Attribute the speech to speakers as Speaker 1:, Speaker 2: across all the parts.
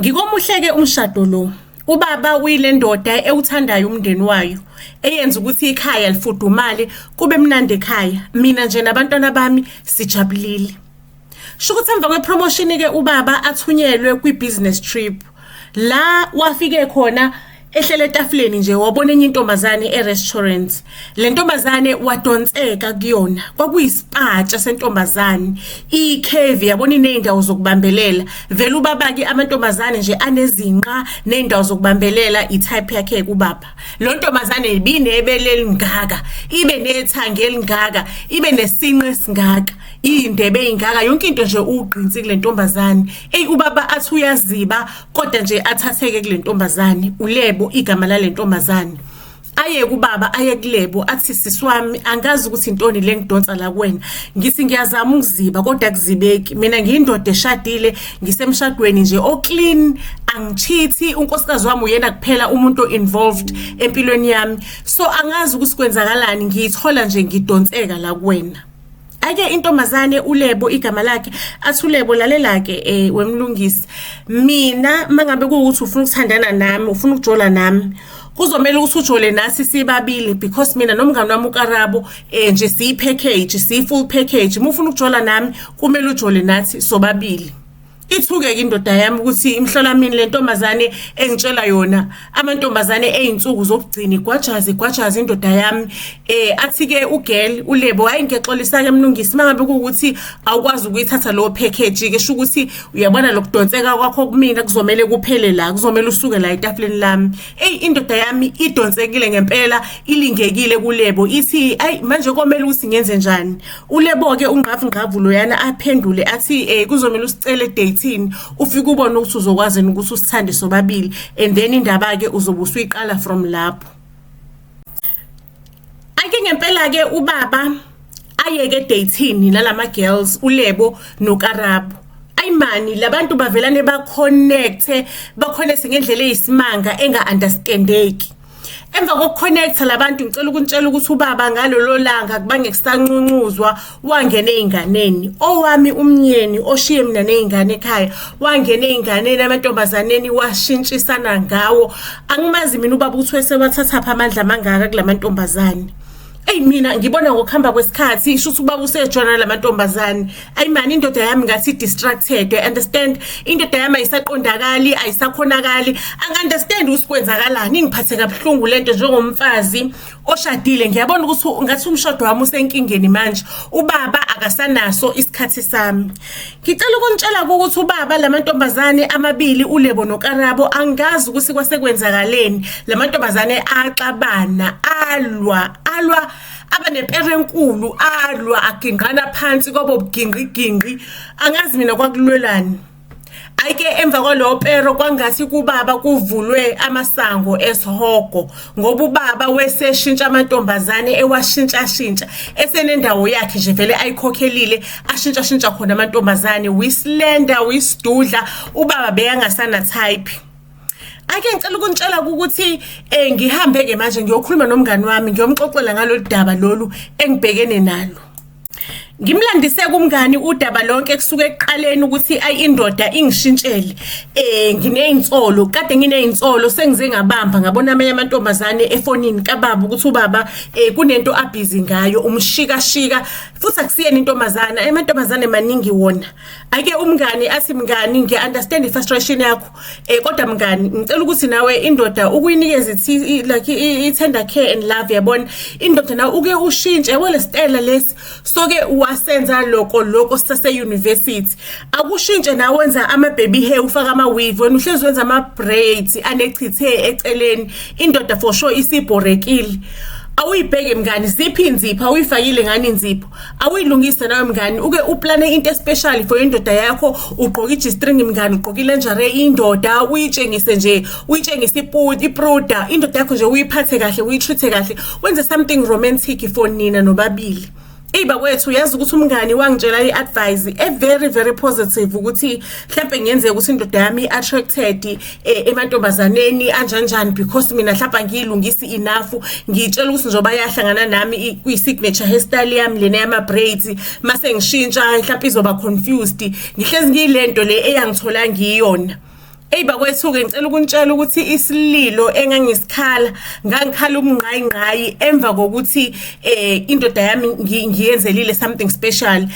Speaker 1: Ngikomuhleke umshado lo. Ubaba uyile ndoda ewuthandayo umndeni wayo, eyenza ukuthi ikhaya lifudumale kube mnandi ekhaya. Mina nje nabantwana bami sijabulile. Shukuthi emva kwepromotion ke ubaba athunyelwe kwi-business trip. La wafike khona ehlele etafuleni nje wabona enye intombazane e-restaurant. Le ntombazane wadonseka kuyona. Kwakuyisipatsha sentombazane. Ikhevi yabona iney'ndawo zokubambelela. Vele ubaba ke amantombazane nje anezinqa ney'ndawo zokubambelela i-type yakhe kubaba. Lo ntombazane ibinebele elingaka, ibe nethange elingaka, ibe nesinqe esingaka, indebe ey'ngaka, yonke into nje uqinsi kule ntombazane. Ubaba athi uyaziba kodwa nje athatheke kule ntombazane. Ulebo igama lale ntombazane. Aye kubaba aye kulebo athi siswami angazi ukuthi intoni le ngidonsa la kuwena. Ngithi ngiyazama ukuziba kodwa kuzibeki. Mina ngiyindoda eshadile, ngisemshadweni nje oclean, angichithi, unkosikazi wami uyena kuphela umuntu involved empilweni yami. So angazi ukuthi kwenzakalani, ngiyithola nje ngidonseka la kuwena. Ake intombazane ulebo igama lakhe athi ulebo lalela ke wemlungisi. Mina mangabe kuukuthi ufuna ukuthandana nami, ufuna ukujola nami, kuzomela ukuthi ujole nasi sibabili because mina nomngane wami uKarabo nje siyi package, siyi full package. Uma ufuna ukujola nami kumele ujole nathi sobabili. Ithuke ke indoda yami ukuthi imhlola mina le ntombazane engitshela yona amantombazane eyinsuku zokugcina igwajazi indoda yami athi ke ugirl ulebo hayi ngiyexolisa ke mlungisi mangabe ukuthi awukwazi ukuyithatha lo package ke shukuthi uyabona lokudonseka kwakho kumina kuzomela kuphele la, kuzomela usuke la etafuleni lami. Indoda yami idonsekile ngempela, ilingekile kulebo, ithi ayi manje komela ukuthi ngenze njani. Ulebo ke ungqavu loyana aphendule athi kuzomela usicele date ufike ubone ukuthi uzokwazi ukuthi usithande sobabili and then indaba ke uzobe usuyiqala from lapho. Ake ngempela ke ubaba ayeke dating nalama girls ulebo noKarabo. Ayimani labantu bavelane baconnect ngendlela eyisimanga enga understandeki. Emva kokuconnecta labantu ngicela ukuntshela ukuthi ubaba ngalolo langa kubange kusancuncuzwa wangena einganeni. Owami umnyeni oshiye mina neingane ekhaya wangena einganeni amantombazaneni washintshisana ngawo. Angimazi mina ubaba uthwese wathatha apha amandla mangaka kulamantombazane. Mina ngibona ngokuhamba kwesikhathi isho ukuthi ubaba usejona lamantombazane. Ayimani indoda yami ngathi distracted, understand? Indoda yami ayisaqondakali, ayisakhonakali. Angi-understand ukuthi kwenzakalani. Ngiphathe kabuhlungu lento njengomfazi oshadile. Ngiyabona ukuthi ngathi umshado wami usenkingeni manje. Ubaba akasanaso isikhathi sami. Ngicela ukuntshela ukuthi ubaba lamantombazane amabili ulebo noKarabo angazi ukuthi kwasekwenzakaleni. Lamantombazane axabana, alwa abanempere enkulu, alwa agingqana phansi kwabo buginqi. Angazi mina kwakulwelani. Ayike emva kwalo pero kwangathi kubaba kuvulwe amasango esihogo ngoba ubaba weseshintsha amantombazane ewashintsha esenendawo yakhe nje vele ayikhokhelile ashintsha khona amantombazane wislender wisidudla ubaba beyangasana type. Ake ngicela ukuntshela ukuthi ngihambe ke manje ngiyokhuluma nomngani wami ngiyomxoxela ngalolu daba lolu engibhekene nalo. Ngimlandise kumngani udaba lonke kusuke eqaleni ukuthi indoda ingishintshele ngineyintsolo kade ngineyintsolo sengize ngabamba ngabona amanye amantombazane efonini kababa ukuthi ubaba kunento abhizi ngayo umshikashika futhi akusiyena intombazana amantombazane maningi wona. Ake umngani athi mngani ngiunderstand ifrustration yakho kodwa mngani ngicela ukuthi nawe indoda ukuyinikeza like tender care and love yabona indoda nawe uke ushintshe wele stela lesi so ke wasenza lokho sase university akushintshe nawe wenza ama baby hair ufaka ama weave wena uhlezi wenza ama braids anechithe eceleni indoda for sure isibhorekile. Awuyibheke mngani ziphi inzipho awuyifakile ngani inzipho awuyilungise nawe mngani uke uplane into special for indoda yakho ugqoka ijistring mngani ugqokile njare indoda uyitshengise nje uyitshengise ipruda indoda yakho nje uyiphathe kahle uyitreat kahle wenze something romantic for nina nobabili. Bakwethu yazi ukuthi umngani wangitshela iadvice very very positive ukuthi mhlawumbe ngiyenzeka ukuthi indoda yami attracted emantombazaneni anjanjani because mina mhlawumbe ngiyilungisi enough ngitshela ukuthi njoba yahlangana nami kuyisignature hairstyle yami lena yama braids mase ngishintsha mhlawumbe izoba confused ngihlezi ngiyilento le eyangithola ngiyona. Bakwethu-ke ngicela ukunitshela ukuthi isililo engangisikhala ngangikhala ubungqayingqayi emva kokuthi indoda yami ngiyenzelile something special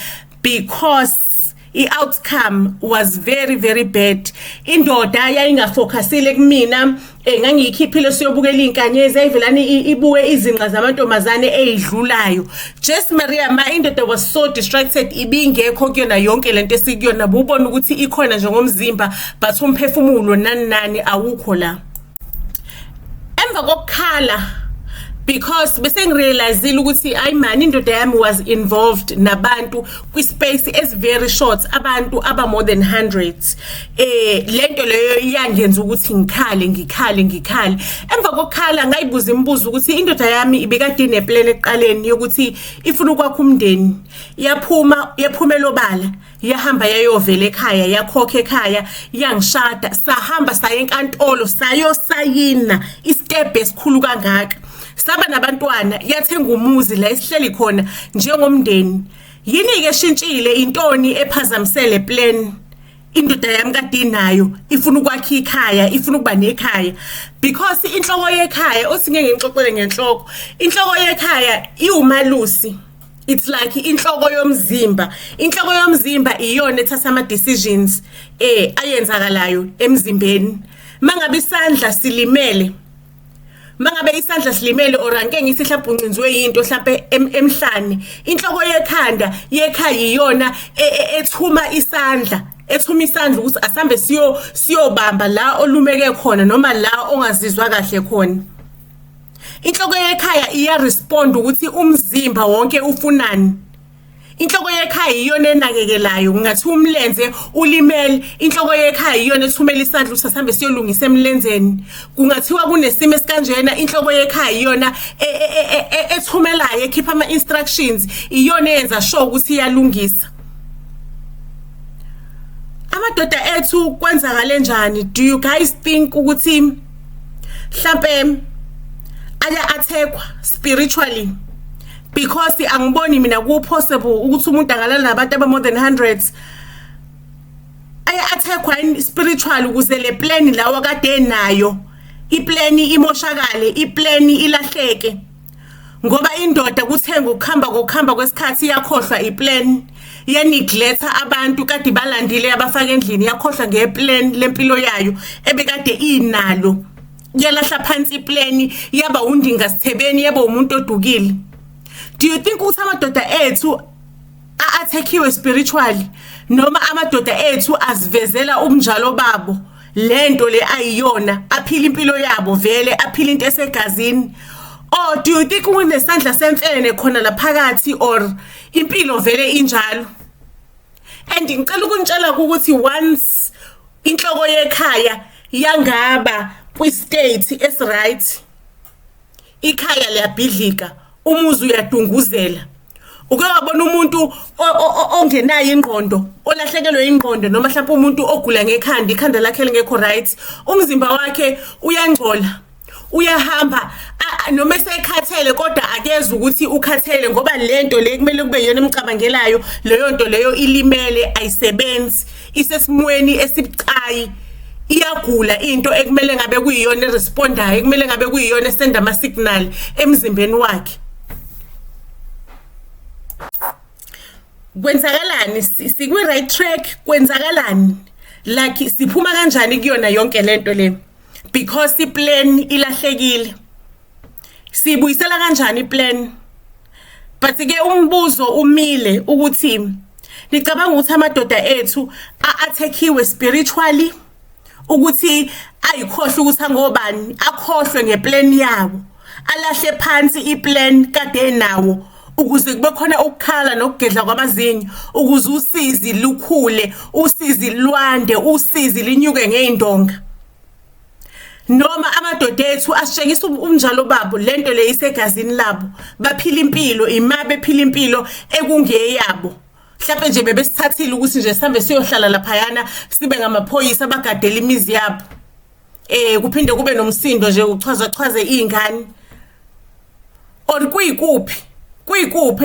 Speaker 1: because i-outcome was very very bad. Indoda yayingafocusile kumina, ngangiyikhiphile siyobukela inkanyezi ayivelani ibuke izinqa zamantombazane ezidlulayo. Just Maria ma indoda was so distracted ibingekho kuyona yonke lento esikuyona, ubona ukuthi ikhona nje ngomzimba but umphefumulo nani awukho la. Emva kokukhala because bese ngirealizile ukuthi ayimani indoda yami was involved nabantu kwispace is very short, abantu aba more than 100. Lento leyo iyangenza ukuthi ngikhale. Emva kokukhala ngayibuza imibuzo ukuthi indoda yami ibikade ineplan eqaleni yokuthi ifuna ukwakha umndeni, yaphumela obala, yahamba yayovela ekhaya, yakhokha ekhaya, yangishada, sahamba saye enkantolo sayosayina istep esikhulu kangaka. Saba nabantwana, yathenga umuzi la esihleli khona njengomndeni. Yini ke shintshile intoni ephazamisele plan indoda yami kade inayo, ifuna ukwakha ikhaya, ifuna ukuba nekhaya because inhloko yekhaya osingeke ngixoxele ngenhloko, inhloko yekhaya iwumalusi. It's like inhloko yomzimba. Inhloko yomzimba iyona ethatha ama decisions ayenzakalayo emzimbeni. Mangabe isandla silimele, mangabe isandla silimele or anke ngithi mhlawumbe uncinzwe into mhlawumbe emhlane, inhloko yekhanda yekhaya iyona ethuma isandla, ukuthi asambe siyobamba la olumeke khona noma la ongazizwa kahle khona. Inhloko yekhaya iya respond ukuthi umzimba wonke ufunani. Inhloko yekhaya iyona enakekelayo, ngathi umlenze ulimele, inhloko yekhaya iyona ethumela isandla ukuthi asambe siyolungisa emlenzeni. Kungathiwa kunesimo esikanjena, inhloko yekhaya iyona ethumelayo, ekhipha ama instructions, iyona eyenza sure ukuthi iyalungisa. Amadoda ethu kwenzakale njani? Do you guys think ukuthi mhlambe aya-attackwa spiritually? Because angiboni mina ku possible ukuthi umuntu angalala nabantu aba more than 100 aya-attackwa spiritual ukuze le plan lawa kade nayo, iplan imoshakale, iplan ilahleke. Ngoba indoda kuthenga ukukhamba kwesikhathi yakhohlwa iplan, yanigletha abantu kade balandile abafaka endlini, yakhohlwa ngeplan lempilo yayo ebekade inalo, yalahla phansi iplan, yaba undingasithebeni, yaba umuntu odukile. Do you think ukuthi amadoda ethu a-attackiwe spiritually noma amadoda ethu azivezela ubunjalo babo, lento le ayiyona, aphila impilo yabo vele, aphila into esegazini? Or do you think kunesandla semfene khona la phakathi or impilo vele injalo? And ngicela ukunitshela ukuthi once inhloko yekhaya yangaba kwi-state esi-right, ikhaya liyabhidlika, umuzi uyadunguzela, uke wabona umuntu ongenayo ingqondo, olahlekelwe ingqondo noma mhlawumbe umuntu ogula ngekhanda, ikhanda lakhe lingekho right, umzimba wakhe uyangcola, uyahamba noma esekhathele kodwa akeze ukuthi ukhathele ngoba lento le kumele kube yona emcabangelayo, leyo nto leyo ilimele, ayisebenzi, isesimweni esibucayi, iyagula into ekumele ngabe kuyiyona respondayo, ekumele ngabe kuyiyona esenda ama signal emzimbeni wakhe. Kwenzakalani? Sikwi right track? Kwenzakalani? Like siphuma kanjani kuyona yonke lento le? Because iplan ilahlekile. Sibuyisela kanjani iplan? But ke umbuzo umile ukuthi nicabanga ukuthi amadoda ethu a-attackiwe spiritually, ukuthi ayikhohle ukuthi angobani, akhohlwe ngeplan yawo, alahle phansi iplan kade nawo ukuze kube khona ukukhala nokugedla kwamazinyo, ukuze usizi lukhule, usizi lwande, usizi linyuke ngeindonga. Noma amadoda ethu asitshengisa umnjalo babo, lento le isegazini labo, baphila impilo, imabe phila impilo ekungeyabo. Mhlawumbe nje bebesithathile ukuthi nje sihambe siyohlala laphayana sibe ngamaphoyisa abagadela imizi yabo. Kuphinde kube nomsindo nje uchazwe izingane. Or kuyikuphi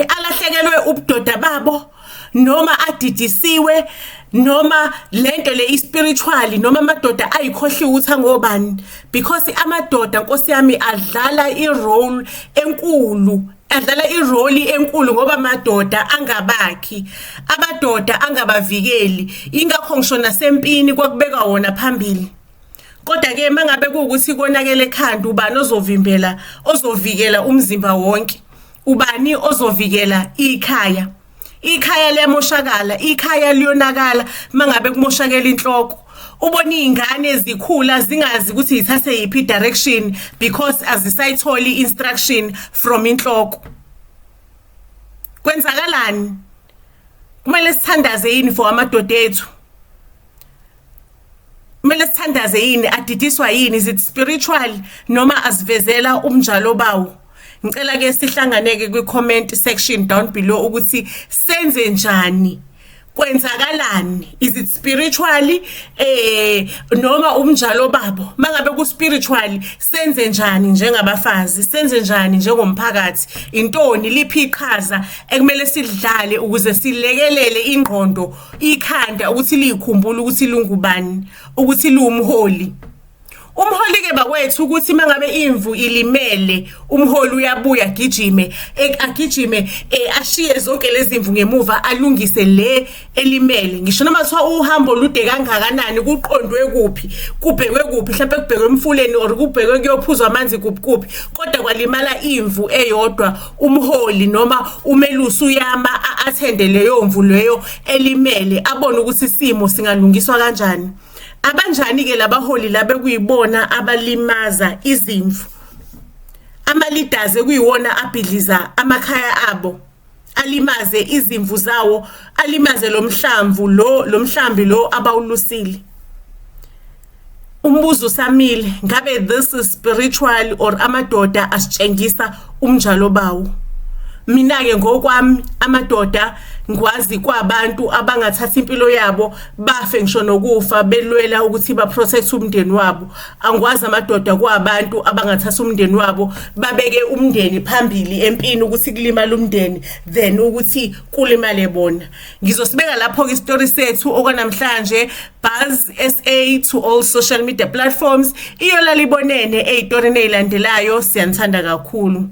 Speaker 1: alahlekelwe ubudoda babo noma adidisiwe noma lento le ispiritual noma amadoda ayikhohliwe ukuthi angobani, because amadoda Nkosi yami adlala irole enkulu, adlala irole enkulu ngoba amadoda angabakhi, abadoda angabavikeli. Ingakho ngisho nasempini kwakubeka wona phambili. Kodwa ke mangabe kuukuthi konakele ekhanda, ubani ozovikela umzimba wonke? Ubani ozovikela ikhaya? Ikhaya liyamoshakala, ikhaya liyonakala mangabe kumoshakela inhloko. Ubona izingane ezikhula zingazi ukuthi zithathe yiphi direction because azisayitholi instruction from inhloko. Kwenzakalani? Kumele sithandaze yini for amadoda ethu? Kumele sithandaze yini? Adidiswa yini? Is it spiritual noma asivezela umnjalo bawo? Ngicela ke sihlanganeke kwi-comment section down below ukuthi senze njani, kwenzakalani, is it spiritually noma umnjalo babo? Mangabe ku spiritual senze njani njengabafazi, senze njani njengomphakathi? Intoni liphi iqhaza ekumele sidlale ukuze silekelele ingqondo, ikhanda ukuthi likhumbule ukuthi lungubani, ukuthi lumholi? Umholi ke bakwethu ukuthi mangabe imvu ilimele, umholi uyabuya agijime ashiye zonke lezi imvu ngemuva alungise le elimele. Ngisho noma kuthiwa uhambo lude kangakanani, kuqondwe kuphi, kubhekwe kuphi, mhlawumbe kubhekwe emfuleni or kubhekwe kuyophuzwa amanzi kuphi, kodwa kwalimala imvu eyodwa, umholi noma umelusi uyama athende leyo mvu leyo elimele, abone ukuthi isimo singalungiswa kanjani. Abanjani ke labaholi labe kuyibona abalimaza izimvu, ama-leaders ekuyiwona abhidliza amakhaya abo, alimaze izimvu zawo, alimaze lo mhlambi lo abawulusile? Umbuzo usamile, ngabe this is spiritual or amadoda asitshengisa umnjalo bawo? Mina ke ngokwami amadoda ngwazi kwabantu abangathatha impilo yabo bafe ngisho nokufa belwela ukuthi ba protect umndeni wabo. Angwazi amadoda kwabantu abangathatha umndeni wabo babeke umndeni phambili empini ukuthi kulimala umndeni then ukuthi kulimale bona. Ngizosibeka lapho ke story sethu okwanamhlanje. Buzz SA to all social media platforms. Iyo lalibonene eyitorini ezilandelayo, siyanthanda kakhulu.